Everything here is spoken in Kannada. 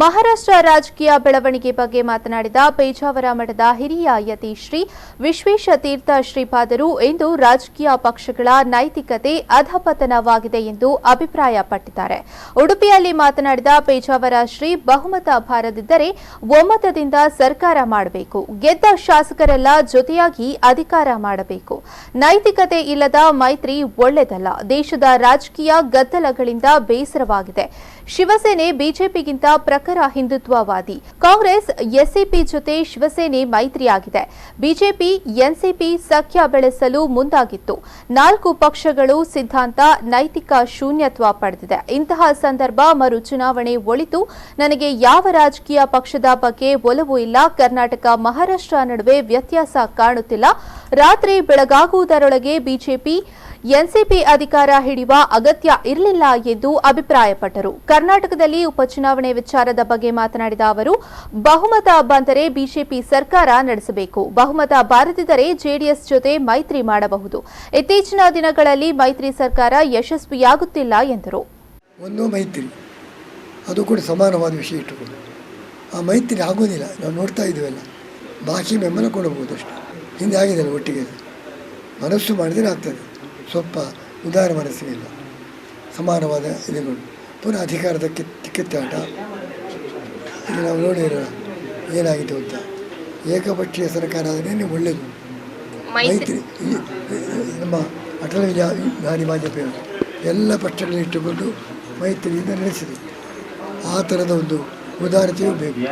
ಮಹಾರಾಷ್ಟ್ರ ರಾಜಕೀಯ ಬೆಳವಣಿಗೆ ಬಗ್ಗೆ ಮಾತನಾಡಿದ ಪೇಜಾವರ ಮಠದ ಹಿರಿಯ ಯತಿ ಶ್ರೀ ವಿಶ್ವೇಶತೀರ್ಥ ಶ್ರೀಪಾದರು ಇಂದು ರಾಜಕೀಯ ಪಕ್ಷಗಳ ನೈತಿಕತೆ ಅಧಪತನವಾಗಿದೆ ಎಂದು ಅಭಿಪ್ರಾಯಪಟ್ಟಿದ್ದಾರೆ. ಉಡುಪಿಯಲ್ಲಿ ಮಾತನಾಡಿದ ಪೇಜಾವರ ಶ್ರೀ ಬಹುಮತ ಬಾರದಿದ್ದರೆ ಒಮ್ಮತದಿಂದ ಸರ್ಕಾರ ಮಾಡಬೇಕು, ಗೆದ್ದ ಶಾಸಕರೆಲ್ಲ ಜೊತೆಯಾಗಿ ಅಧಿಕಾರ ಮಾಡಬೇಕು. ನೈತಿಕತೆ ಇಲ್ಲದ ಮೈತ್ರಿ ಒಳ್ಳೆಯದಲ್ಲ. ದೇಶದ ರಾಜಕೀಯ ಗದ್ದಲಗಳಿಂದ ಬೇಸರವಾಗಿದೆ. ಶಿವಸೇನೆ ಬಿಜೆಪಿಗಿಂತ ಪ್ರಖರ ಹಿಂದುತ್ವವಾದಿ. ಕಾಂಗ್ರೆಸ್ ಎಸ್ಸಿಪಿ ಜೊತೆ ಶಿವಸೇನೆ ಮೈತ್ರಿಯಾಗಿದೆ. ಬಿಜೆಪಿ ಎನ್ಸಿಪಿ ಸಖ್ಯ ಬೆಳೆಸಲು ಮುಂದಾಗಿತ್ತು. 4 ಪಕ್ಷಗಳು ಸಿದ್ಧಾಂತ ನೈತಿಕ ಶೂನ್ಯತ್ವ ಪಡೆದಿದೆ. ಇಂತಹ ಸಂದರ್ಭ ಮರು ಚುನಾವಣೆ ಒಳಿತು. ನನಗೆ ಯಾವ ರಾಜಕೀಯ ಪಕ್ಷದ ಬಗ್ಗೆ ಒಲವು ಇಲ್ಲ. ಕರ್ನಾಟಕ ಮಹಾರಾಷ್ಟ್ರ ನಡುವೆ ವ್ಯತ್ಯಾಸ ಕಾಣುತ್ತಿಲ್ಲ. ರಾತ್ರಿ ಬೆಳಗಾಗುವುದರೊಳಗೆ ಬಿಜೆಪಿ ಎನ್ಸಿಪಿ ಅಧಿಕಾರ ಹಿಡಿಯುವ ಅಗತ್ಯ ಇರಲಿಲ್ಲ ಎಂದು ಅಭಿಪ್ರಾಯಪಟ್ಟರು. ಕರ್ನಾಟಕದಲ್ಲಿ ಉಪಚುನಾವಣೆ ವಿಚಾರದ ಬಗ್ಗೆ ಮಾತನಾಡಿದ ಅವರು, ಬಹುಮತ ಬಂದರೆ ಬಿಜೆಪಿ ಸರ್ಕಾರ ನಡೆಸಬೇಕು. ಬಹುಮತ ಬಾರದಿದ್ದರೆ ಜೆಡಿಎಸ್ ಜೊತೆ ಮೈತ್ರಿ ಮಾಡಬಹುದು. ಇತ್ತೀಚಿನ ದಿನಗಳಲ್ಲಿ ಮೈತ್ರಿ ಸರ್ಕಾರ ಯಶಸ್ವಿಯಾಗುತ್ತಿಲ್ಲ ಎಂದರು. ಒಂದು ಮೈತ್ರಿ ಅದು ಕೂಡ ಸಮಾನವಾದ ವಿಷಯ ಇಟ್ಟುಕೊಂಡು ಆ ಮೈತ್ರಿ ಆಗೋದಿಲ್ಲ. ನಾವು ನೋಡ್ತಾ ಇದ್ದೀವಲ್ಲ, ಬಾಕಿ ಬೆಂಬಲ ಕೊಡಬಹುದು ಅಷ್ಟೇ. ಹಿಂದೆ ಆಗಿದೆಯಲ್ಲ, ಒಟ್ಟಿಗೆ ಮನಸ್ಸು ಮಾಡಿದರೆ ಆಗ್ತದೆ. ಸ್ವಲ್ಪ ಉದಾರ ಮನಸ್ಸಿನಿಲ್ಲ, ಸಮಾನವಾದ ಇದೆಗಳು ಪುನಃ ಅಧಿಕಾರದ ಕಿತ್ತಾಟ. ಈಗ ನಾವು ನೋಡಿರೋಣ ಏನಾಗಿದೆ ಅಂತ. ಏಕಪಕ್ಷೀಯ ಸರ್ಕಾರ ಆದರೆ ಒಳ್ಳೆಯದು. ಮೈತ್ರಿ ನಮ್ಮ ಅಟಲ್ ಬಿಹಾರಿ ವಾಜಪೇಯಿ ಎಲ್ಲ ಪಕ್ಷಗಳನ್ನು ಇಟ್ಟುಕೊಂಡು ಮೈತ್ರಿಯಿಂದ ನಡೆಸಿದೆ. ಆ ಥರದ ಒಂದು ಉದಾರತೆಯೂ ಬೇಕು.